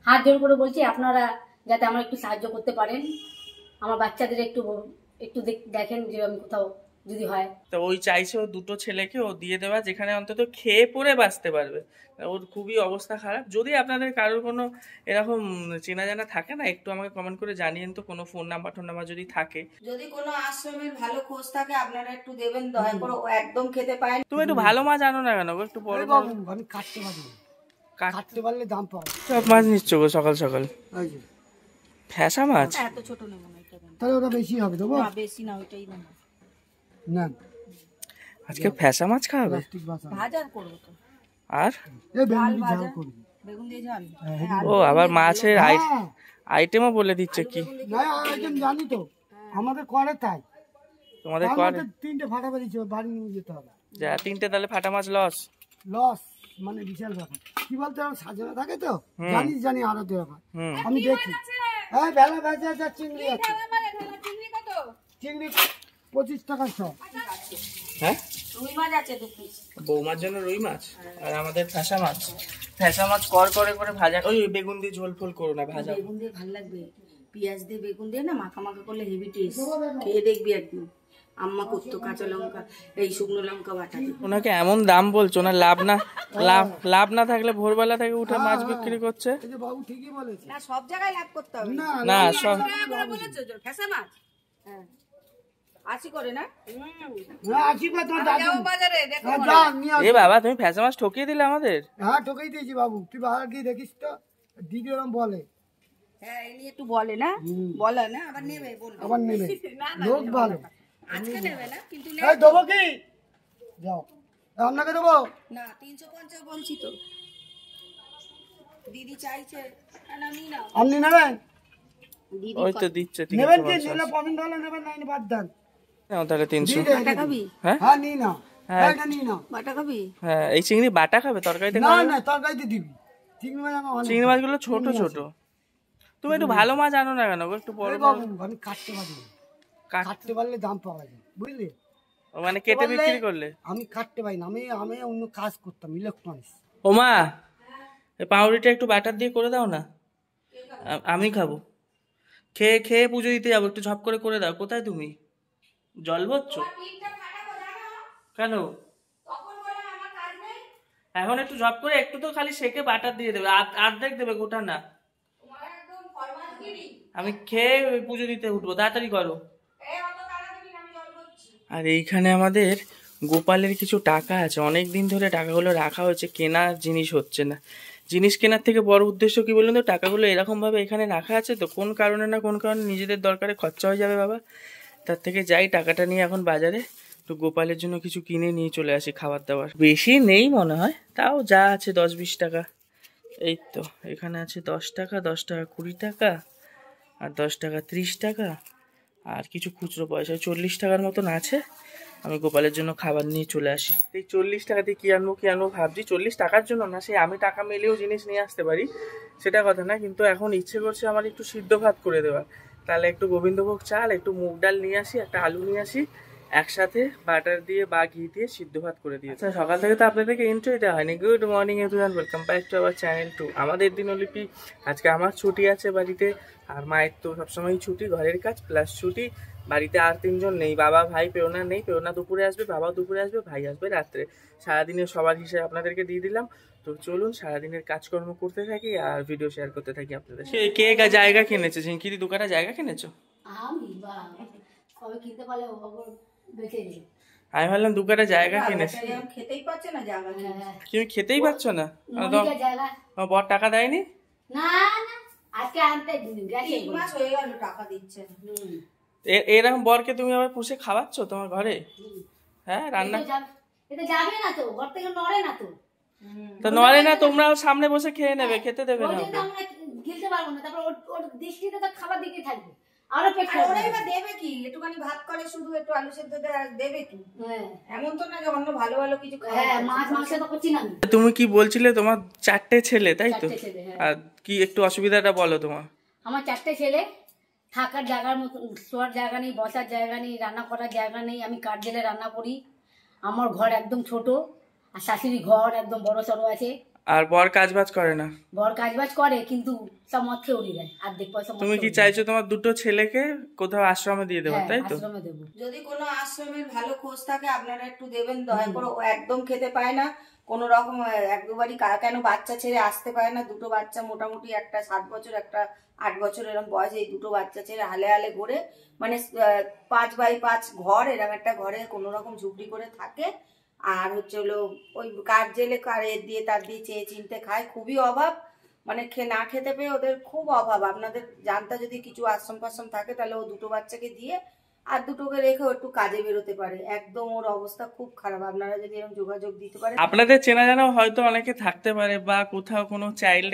হাত জোর করে বলছি আপনারা যাতে আমার একটু সাহায্য করতে পারেন, আমার বাচ্চাদের একটু একটু দেখেন যে আমি কোথাও যদি হয়। তো ওই চাইছে ও দুটো ছেলেকে ও দিয়ে দেওয়া, যেখানে অন্তত খেয়ে পরে বাঁচতে পারবে। ওর খুবই অবস্থা খারাপ। যদি আপনাদের কারোর কোনো এরকম চেনা জানা থাকে না, একটু আমাকে কমেন্ট করে জানিয়েন তো, কোনো ফোন নাম্বার যদি থাকে, যদি কোনো আশ্রমের ভালো খোঁজ থাকে আপনারা একটু দেবেন দয়া করে। ও একদম খেতে পায় না। তুমি একটু ভালো মাছ আনো না কেন, একটু বড় আমি কাটতে পারি, কাটতে পারলে দাম পাবো। সব মাছ নিচ্ছ গো সকাল সকাল? ফ্যাসা মাছ এত ছোট নেব না, এটা দেন। তাহলে ওটা বেশি হবে দেবো? না বেশি না, ওইটাই দেন না। আজকে ফ্যাসা মাছ খাবে? ভাজা করব তো। আর এই বেগুন ঝাল করব, বেগুন দিয়ে ঝাল। ও আবার মাছের আইটেমও বলে দিচ্ছে কি? না আইটেম জানি তো, আমাদের করে তাই। তোমাদের করে? তিনটে ফাটা বেরিয়েছে, বাড়ি নিয়ে যেতে হবে। যা তিনটে, তাহলে ফাটা মাছ লস। লস মানে বিশাল ব্যাপার। কি বলতে সাজানো থাকে তো, জানি আরো তো ব্যাপার। আমি দেখি হ্যাঁ বেলা বেজা চিংড়ি আছে। চিংড়ি 25 টাকা সব। হ্যাঁ রুই মাছ আছে 2 পিস। বৌমার জন্য রুই মাছ, আর আমাদের ফ্যাসা মাছ। ফ্যাসা মাছ করে ভাজা, ওই বেগুন দিয়ে ঝোল ফোল করো না, ভাজা। বেগুন দিয়ে ভালো লাগবে, পেঁয়াজ দিয়ে বেগুন দিয়ে না মাখা মাখা করলে হেভি টেস্ট। খেয়ে দেখবি একদিন। আম্মা করতো কাঁচা লঙ্কা, এই শুকনো লঙ্কা বাটা দিয়ে। ওনাকে এমন দাম বলছো না, লাভ না থাকলে ভোরবেলা থেকে উঠে মাছ বিক্রি করছে। এই যে বাবু ঠিকই বলেছে, না সব জায়গায় লাভ করতে হবে না সব বলেছো ফ্যাসা মাছ। হ্যাঁ আসি করে না। আশীর্বাদ তোমার দাদু বাজারে দেখো। এ বাবা, তুমি ফ্যাসা মাছ ঠকিয়ে দিলে আমাদের। হ্যাঁ ঠকাই দিয়েছি বাবু, তুই বাবা গিয়ে দেখিস তো, দিদি ওরম বলে। হ্যাঁ এই একটু বলে না, বলে না, আবার নেবে বলবে, আবার নেবে। না লোক ভালো। আজকে নেবে না কিন্তু এই দেবো কি? যাও আপনাকে দেবো না, 350 বলছি তো। দিদি চাইছে, আমি না। আপনি নেবেন? ওই তো দিচ্ছে নেবেন কি? নিলে পমিন ডলে নেবেন, নাই বাদ দেন। নাও তাহলে 300। বাটা খাবি? হ্যাঁ নিই না, এটা নিই না। বাটা খাবি? হ্যাঁ এই চিংড়ি বাটা খাবে, তরকারিতে না খাবে না তরকারিতে দিবি। চিংড়ি মাছ আমার অনেক। চিংড়ি মাছগুলো ছোট ছোট। তুমি একটু ভালো মাছ আনো না কেন, একটু বড় বড়। আমি কাটতে পারি, কাটতে পারলে দাম পাওয়া যায় বুঝলি। মানে কেটে বিক্রি করলে? আমি কাটতে পারি না, আমি অন্য কাজ করতাম, ইলেকট্রনিক্স। ও মা, এই পাউরুটিটা একটু বাটার দিয়ে করে দাও না, আমি খাবো। খেয়ে পুজো দিতে যাবো, একটু ঝপ করে দাও। কোথায় তুমি? জল ভরছ কেন? এখন একটু ঝপ করে, একটু তো খালি সেকে বাটার দিয়ে দেবে, অর্ধেক দেবে, গোটা না। আমি খেয়ে পুজো দিতে উঠবো, তাড়াতাড়ি করো। আর এইখানে আমাদের গোপালের কিছু টাকা আছে, অনেক দিন ধরে টাকাগুলো রাখা হয়েছে, কেনার জিনিস হচ্ছে না। জিনিস কেনার থেকে বড় উদ্দেশ্য কি বলুন তো, টাকাগুলো এরকম ভাবে এখানে রাখা আছে তো, কোন কারণে না কোন কারণে নিজেদের দরকারে খরচা হয়ে যাবে বাবা। তার থেকে যাই টাকাটা নিয়ে এখন বাজারে তো গোপালের জন্য কিছু কিনে নিয়ে চলে আসি, খাবার দাবার। বেশি নেই মনে হয়, তাও যা আছে 10-20 টাকা। এই তো এখানে আছে 10 টাকা, 10 টাকা 20 টাকা, আর 10 টাকা 30 টাকা, আর কিছু খুচরো পয়সা 40 টাকার মতন আছে। আমি গোপালের জন্য খাবার নিয়ে চলে আসি। এই 40 টাকা দিয়ে কি আনবো ভাবছি। 40 টাকার জন্য না, সে আমি টাকা মেলেও জিনিস নিয়ে আসতে পারি, সেটা কথা না, কিন্তু এখন ইচ্ছে করছে আমার একটু সিদ্ধ ভাত করে দেওয়ার। তাহলে একটু গোবিন্দভোগ চাল, একটু মুগ ডাল নিয়ে আসি, একটা আলু নিয়ে আসি, একসাথে বাটার দিয়ে বা ঘি দিয়ে সিদ্ধ ভাত করে দিই। আচ্ছা সকাল থেকে তো আপনাদেরকে এন্ট্রি দেওয়া হয়নি। Good morning everyone, welcome back to our channel 2 আমাদের দিনলিপি। আজকে আমার ছুটি আছে বাড়িতে, আর মায়ের তো সবসময় ছুটি, ঘরের কাজ প্লাস ছুটি। বাড়িতে আর 3 জন নেই, বাবা ভাই, পেওনা নেই। পেওনা দুপুরে আসবে, বাবাও দুপুরে আসবে, ভাই আসবে রাত্রে। সারাদিনের সবার হিসেবে আপনাদেরকে দিয়ে দিলাম। তো চলুন সারাদিনের কাজকর্ম করতে থাকি আর ভিডিও শেয়ার করতে থাকি আপনাদের। কে জায়গা কিনেছে? ঝিঙ্কিরি দোকানে জায়গা কিনেছো? আমি ভাবলাম দোকানে জায়গা কিনেছে। খেতেই পাচ্ছে না জায়গা, তুমি খেতেই পাচ্ছ না? বর টাকা দেয়নি? এরকম বরকে তুমি আবার পুষে খাওয়াচ্ছ তোমার ঘরে? হ্যাঁ রান্না তো নড়ে না, তোমরা সামনে বসে খেয়ে নেবে, খেতে দেবে না? দেবে কি? একটুখানি ভাত করে শুধু, একটু আলু সেদ্ধ দেবে কি? এমন তো না যে অন্য ভালো ভালো কিছু। তুমি কি বলছিলে তোমার 4টে ছেলে, তাই তো? আর কি একটু অসুবিধাটা বলো তোমার? আমার 4টে ছেলে, থাকার জায়গার মতো, শোয়ার জায়গা নেই, বসার জায়গা নেই, রান্না করার জায়গা নেই। আমি কাঠ জেলে রান্না করি। আমার ঘর একদম ছোট, আর শাশুড়ি ঘর একদম বড় সড়ো আছে। আর বর কাজ বাজ করে না? বর কাজ বাজ করে কিন্তু সব মদ খেয়ে উড়িয়ে দেয়, অর্ধেক পয়সা মদ তুমি কি খেয়ে উড়িয়ে চাইছো তোমার দুটো ছেলেকে কোথাও আশ্রমে দিয়ে দেবো, দেয়। তাই হ্যাঁ, তো? আশ্রমে দেবো। যদি কোনো আশ্রমের ভালো খোঁজ থাকে আপনারা একটু দেবেন দয়া করে। ও একদম খেতে পায় না কোনো রকম, এক দুবারই কেন বাচ্চা ছেড়ে আসতে পারে না। দুটো বাচ্চা মোটামুটি, একটা 7 বছর একটা 8 বছর এরকম বয়স, এই দুটো বাচ্চা ছেড়ে হালে হালে ঘুরে, মানে 5x5 ঘর, এরকম একটা ঘরে কোনো রকম ঝুপড়ি করে থাকে। আর হচ্ছে হলো ওই কার জেলে কার এর দিয়ে তার দিয়ে চেয়ে চিনতে খায়, খুবই অভাব, মানে না খেতে পেয়ে ওদের খুব অভাব। আপনাদের জানতে যদি কিছু আশ্রম পাশ্রম থাকে তাহলে ও দুটো বাচ্চাকে দিয়ে আর দুটোকে রেখে একটু কাজে বেরোতে পারে। একদম ওর অবস্থা খুব খারাপ, আপনারা যদি এরকম যোগাযোগ দিতে পারেন। আপনাদের চেনা জানা হয়তো অনেকে থাকতে পারে, বা কোথাও কোনো চাইল্ড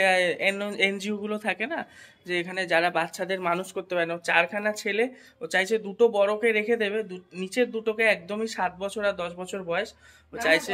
এনজিও গুলো থাকে না, যে এখানে যারা বাচ্চাদের মানুষ করতে পারে না। 4খানা ছেলে, ও চাইছে দুটো বড়কে রেখে দেবে, নিচের দুটোকে একদমই 7 বছর আর 10 বছর বয়স, ও চাইছে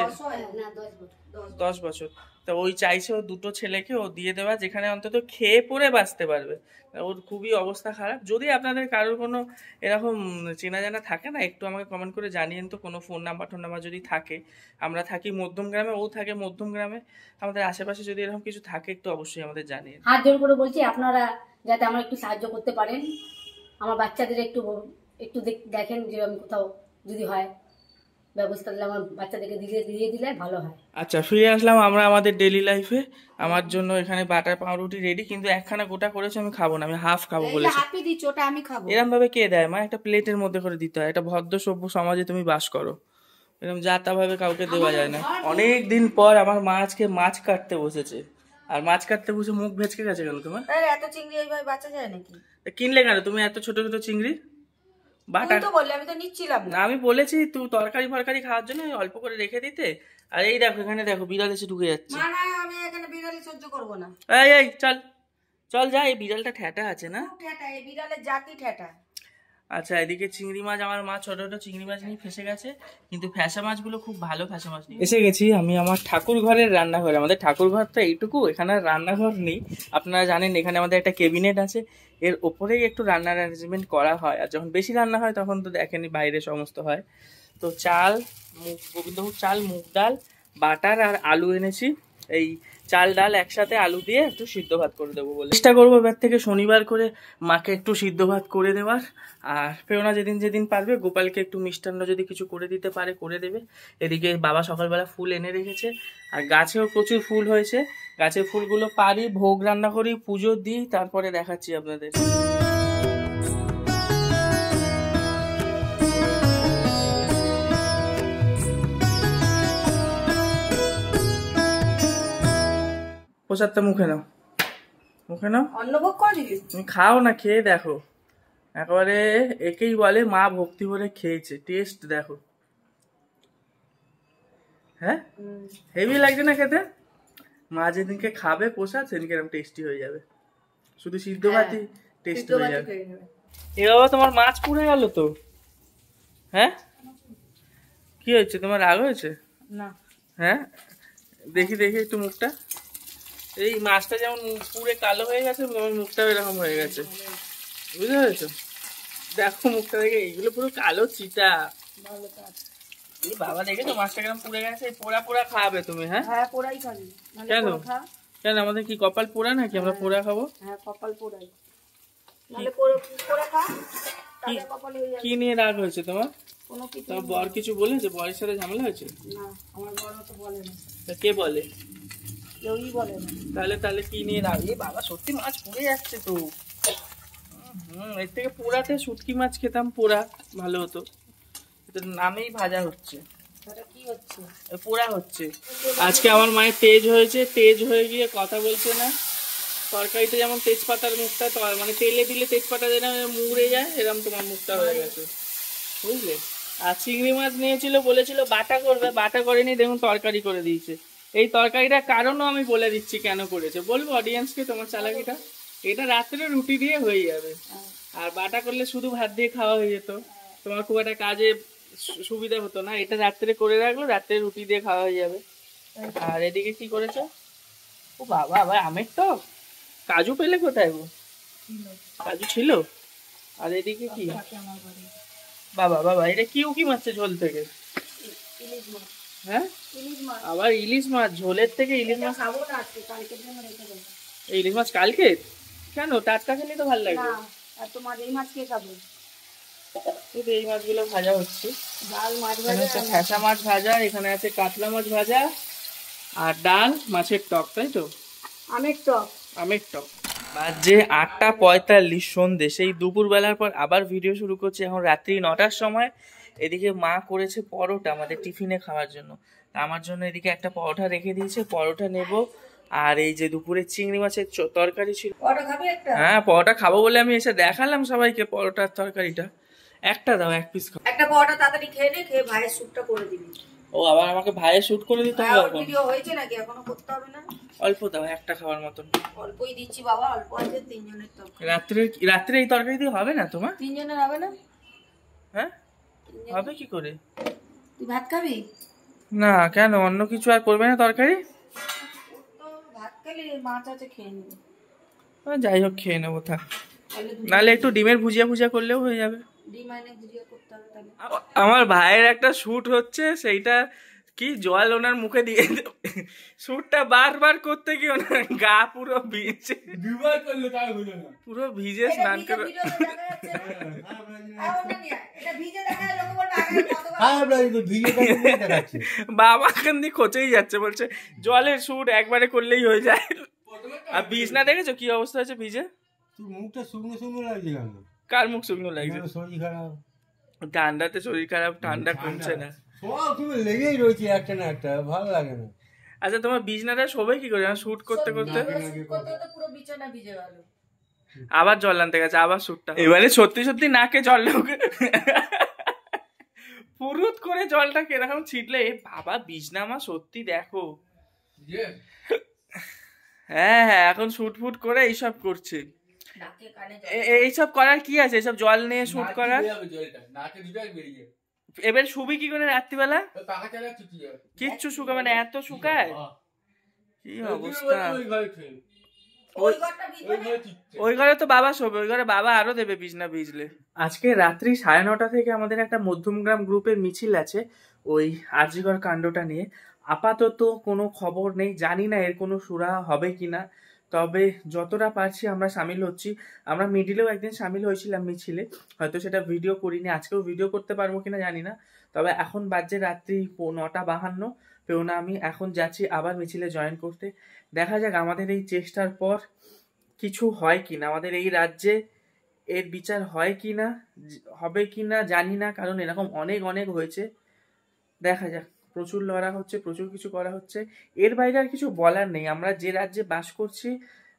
10 বছর। তো ওই চাইছে ও দুটো ছেলেকে ও দিয়ে দেওয়া, যেখানে অন্তত খেয়ে পরে বাঁচতে পারবে। ওর খুবই অবস্থা খারাপ। যদি আপনাদের কারোর কোনো এরকম চেনা জানা থাকে না, একটু আমাকে কমেন্ট করে জানিয়েন তো, কোনো ফোন নাম্বার যদি থাকে। আমরা থাকি মধ্যম গ্রামে, ও থাকে মধ্যম গ্রামে, আমাদের আশেপাশে যদি এরকম কিছু থাকে একটু অবশ্যই আমাদের জানিয়েন। হাত জোর করে বলছি আপনারা যাতে আমার একটু সাহায্য করতে পারেন, আমার বাচ্চাদের একটু একটু দেখেন যে আমি কোথাও যদি হয় ব্যবস্থা দিলে আমার বাচ্চাদেরকে দিয়ে দিলে ভালো হয়। আচ্ছা, ফিরে আসলাম আমরা আমাদের ডেইলি লাইফে। আমার জন্য এখানে বাটার পাউরুটি রেডি, কিন্তু একখানা গোটা করেছে, আমি খাবো না, আমি হাফ খাবো বলেছি। হাফি দিচ্ছ, ওটা আমি খাবো। এরকম ভাবে কে দেয় মা? একটা প্লেটের মধ্যে করে দিতে হয়। একটা ভদ্র সভ্য সমাজে তুমি বাস করো, এরকম যা তা ভাবে কাউকে দেওয়া যায় না। অনেক দিন পর আমার মা আজকে মাছ কাটতে বসেছে, আর মাছ কাটতে বসে মুখ ভেচকে গেছে কেন তোমার? এত চিংড়ি এইভাবে বাঁচা যায় নাকি? কিনলে কেন তুমি এত ছোট ছোট চিংড়ি? বাটা তো বললে, আমি তো নিচ্ছিলাম না, আমি বলেছি তুই তরকারি ফরকারি খাওয়ার জন্য অল্প করে রেখে দিতে। আর এই দেখো, এখানে দেখো বিড়াল এসে ঢুকে যাচ্ছে। না না, আমি এখানে বিড়ালি সহ্য করবো না। এই এই চল চল যা, এই বিড়ালটা ঠেটা আছে না? ঠেটা, এই বিড়ালের জাতি ঠেটা। আচ্ছা, এদিকে চিংড়ি মাছ, আমার মা ছোট ছোট চিংড়ি মাছ নিয়ে ফেসে গেছে, কিন্তু ফ্যাসা মাছগুলো খুব ভালো ফ্যাসা মাছ নিয়ে এসে গেছি আমি আমার ঠাকুর ঘরের রান্নাঘরে। আমাদের ঠাকুর ঘরটা এইটুকু, এখানে আর রান্নাঘর নেই। আপনারা জানেন এখানে আমাদের একটা ক্যাবিনেট আছে, এর ওপরেই একটু রান্নার অ্যারেঞ্জমেন্ট করা হয়। আর যখন বেশি রান্না হয় তখন তো দেখেনি বাইরে সমস্ত হয়। তো চাল, গোবিন্দভোগ চাল, মুগ ডাল, বাটার আর আলু এনেছি। এই চাল ডাল একসাথে আলু দিয়ে একটু সিদ্ধ ভাত করে দেবো বলে চেষ্টা করবো এবার থেকে শনিবার করে মাকে একটু সিদ্ধ ভাত করে দেওয়ার। আর প্রেরণা যেদিন যেদিন পারবে গোপালকে একটু মিষ্টান্ন যদি কিছু করে দিতে পারে করে দেবে। এদিকে বাবা সকালবেলা ফুল এনে রেখেছে, আর গাছেও প্রচুর ফুল হয়েছে। গাছের ফুলগুলো পারি, ভোগ রান্না করি, পুজো দিই, তারপরে দেখাচ্ছি আপনাদের। প্রসাদটা মুখে নাও, মুখে নাও। অন্নভোগ করবি? তুমি খাও না, খেয়ে দেখো। একেবারে একেই বলে মা ভক্তি ভরে খেয়েছে। টেস্ট দেখো, হ্যাঁ হেভি লাগছে না খেতে? মা যেদিনকে খাবে প্রসাদ সেদিনকে এরকম টেস্টি হয়ে যাবে, শুধু সিদ্ধ ভাতই টেস্ট হয়ে যাবে। এ বাবা, তোমার মাছ পুড়ে গেল তো। হ্যাঁ, কি হয়েছে তোমার? রাগ হয়েছে? না। হ্যাঁ, দেখি দেখি একটু মুখটা। এই মাছটা যেমন পুড়ে কালো হয়ে গেছে, তোমার মুখটাও এরকম হয়ে গেছে, বুঝতে পেরেছো? দেখো মুখটা দেখে, এইগুলো পুরো কালো চিটা। এই বাবা, দেখেছো মাছটা কেমন পুড়ে গেছে? পোড়া পোড়া খাবে তুমি? হ্যাঁ হ্যাঁ, পোড়াই খাবি। কেন? কেন, আমাদের কি কপাল পোড়া নাকি আমরা পোড়া খাবো? হ্যাঁ, কপাল পোড়াই, নাহলে পোড়া খা, তাহলে কপাল হয়ে যাবে। কি নিয়ে রাগ হয়েছে তোমার? কোনো কিছু তোমার বর কিছু বলেছে? বরের সাথে ঝামেলা হয়েছে? না, আমার বড় তো বলে না, তা কে বলে? কেউই বলে না। তাহলে তাহলে কি নিয়ে রাগ? এই বাবা, সত্যি মাছ পুড়ে যাচ্ছে তো। এর থেকে পোড়াতে শুটকি মাছ খেতাম, পোড়া ভালো হতো। এটা নামেই ভাজা হচ্ছে, সেটা কি হচ্ছে? পোড়া হচ্ছে। আজকে আমার মায়ের তেজ হয়েছে, তেজ হয়ে গিয়ে কথা বলছে না। তরকারিতে যেমন তেজপাতার মুখটা, মানে তেলে দিলে তেজপাতা যেন মুড়ে যায়, এরকম তোমার মুখটা হয়ে গেছে, বুঝলে? আর চিংড়ি মাছ নিয়েছিল, বলেছিল বাটা করবে, বাটা করেনি, দেখুন তরকারি করে দিয়েছে। এই তরকারিটার কারণও আমি বলে দিচ্ছি কেন করেছে, বলবো অডিয়েন্সকে তোমার চালাকিটা। এটা রাত্রে রুটি দিয়ে হয়ে যাবে, আর বাটা করলে শুধু ভাত দিয়ে খাওয়া হয়ে যেত, তোমার খুব একটা কাজে সুবিধা হতো না। এটা রাত্রে করে রাখলো, রাত্রে রুটি দিয়ে খাওয়া হয়ে যাবে। আর এদিকে কি করেছো? ও বাবা, আবার আমের তো কাজু পেলে কোথায় গো? কাজু ছিল। আর এদিকে কি? বাবা বাবা, এটা কি উকি মারছে ঝোল থেকে? হ্যাঁ ইলিশ মাছ আবার ইলিশ মাছ, ঝোলের থেকে ইলিশ মাছ। খাবো না আজকে, কালকের জন্য রেখে দেবো। এই ইলিশ মাছ কালকে কেন? টাটকা খেলে তো ভালো লাগবে। না এত মাছ, এই মাছ কে খাবে? এই যে এই মাছগুলো ভাজা হচ্ছে, ডাল মাছ এখানে ভাজা, হচ্ছে ফ্যাসা মাছ ভাজা, এখানে আছে কাতলা মাছ ভাজা, আর ডাল, মাছের টক, তাই তো? আমের টক। আমের টক। বাজে 8:45 সন্ধ্যে। সেই দুপুরবেলার পর আবার ভিডিও শুরু করছি। এখন রাত্রি 9টার সময়। এদিকে মা করেছে পরোটা আমাদের টিফিনে খাওয়ার জন্য। আমার জন্য এদিকে একটা পরোটা রেখে দিয়েছে, পরোটা নেব। আর এই যে দুপুরে চিংড়ি মাছের তরকারি ছিল। পরোটা খাবি একটা? হ্যাঁ পরোটা খাবো বলে আমি এসে দেখালাম সবাইকে পরোটার তরকারিটা। একটা দাও, এক পিস খাও। একটা পরোটা তাড়াতাড়ি খেয়ে নে, খেয়ে ভাইয়ের স্যুটটা করে দিবি। ও আবার আমাকে ভাইয়ের শুট করে দিতে হবে এখন? ভিডিও হয়েছে নাকি, এখনো করতে হবে না? অল্প দাও, একটা খাওয়ার মতন। অল্পই দিচ্ছি বাবা, অল্প আছে, তিনজনের তো। রাত্রে এই তরকারি দিয়ে হবে না তোমার? তিনজনের হবে না? হ্যাঁ হবে কি করে? তুই ভাত খাবি? না কেন, অন্য কিছু আর করবে না তরকারি? তো ভাত খেলে মাছ আছে, খেয়ে নিবি। যাই হোক খেয়ে নেবো, থাক। তাহলে নাহলে একটু ডিমের ভুজিয়া করলেও হয়ে যাবে। ডিম আইনে ভুজিয়া করতে হবে তাহলে। আমার ভাইয়ের একটা শুট হচ্ছে, সেইটা কি জল ওনার মুখে দিয়ে শুটটা বারবার করতে গিয়ে ওনার গা পুরো ভিজে, দুবার করলে তাও হলো না। পুরো ভিজে স্নান করে। এটা ভিজে দেখায়, লোকে বলবে আগে কতবার। খারাপ লাগে তো, ভিডিওটা ঘুরে দেখাচ্ছে। বাবা কান্দি খোঁচেই যাচ্ছে, বলছে জলের শুট একবারে করলেই হয়ে যায়। আর বিছনা দেখেছো কি অবস্থা হয়েছে ভিজে? তোর মুখটা শুকনো শুকনো লাগছে কেন? কার মুখ শুকনো লাগছে? শরীর খারাপ, ঠান্ডাতে শরীর খারাপ, ঠান্ডা কমছে না। সব তুমি লেগেই রয়েছে একটা না একটা, ভালো লাগে না। আচ্ছা তোমার বিছনাটা শোবে কি করে শুট করতে করতে? পুরো বিছানা ভিজে গেল। আবার জল আনতে গেছে, আবার শুটটা। এবারে সত্যি সত্যি নাকে জল ঢোকে, পুরুত করে জলটা কিরকম ছিটলে। বাবা বিছনা আমার সত্যি দেখো। হ্যাঁ হ্যাঁ এখন শুট ফুট করে এইসব করছে। এইসব করার কি আছে, এইসব জল নিয়ে শুট করার? এবার শুবি কি করে রাত্রিবেলা? কিচ্ছু শুকাবে না, এত শুকায় কি অবস্থা। ওই ঘরে তো বাবা শোবে, ওই ঘরে বাবা আরো দেবে বিছনা ভিজলে। আজকে রাত্রি 9:30 থেকে আমাদের একটা মধ্যমগ্রাম গ্রুপের মিছিল আছে ওই আরজিকর কাণ্ডটা নিয়ে। আপাতত কোনো খবর নেই, জানি না এর কোনো সুরাহা হবে কিনা, তবে যতটা পারছি আমরা সামিল হচ্ছি। আমরা মিডিলেও একদিন সামিল হয়েছিলাম মিছিলে, হয়তো সেটা ভিডিও করিনি, আজকেও ভিডিও করতে পারবো কিনা জানি না। তবে এখন বাজে রাত্রি 9:52, পেওনা আমি এখন যাচ্ছি আবার মিছিলে জয়েন করতে। দেখা যাক আমাদের এই চেষ্টার পর কিছু হয় কিনা, আমাদের এই রাজ্যে এর বিচার হয় কিনা, হবে কিনা জানি না, কারণ এরকম অনেক অনেক হয়েছে। দেখা যাক, প্রচুর লড়া হচ্ছে, প্রচুর কিছু করা হচ্ছে, এর বাইরে আর কিছু বলার নেই। আমরা যে রাজ্যে বাস করছি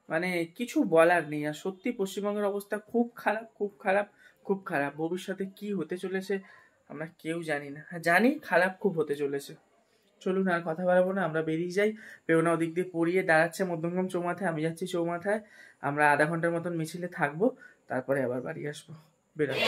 মানে কিছু বলার নেই। আর সত্যি পশ্চিমবঙ্গের অবস্থা খুব খারাপ, খুব খারাপ, খুব খারাপ। ভবিষ্যতে কি হতে চলেছে আমরা কেউ জানি না, জানি খারাপ খুব হতে চলেছে। চলুন আর কথা বাড়াবো না, আমরা বেরিয়ে যাই। পেওনা ওদিক দিয়ে পড়িয়ে দাঁড়াচ্ছে মধ্যমগ্রাম চৌমাথায়, আমি যাচ্ছি চৌমাথায়। আমরা আধা ঘন্টার মতন মিছিলে থাকবো, তারপরে আবার বাড়ি আসবো, বেরোবো।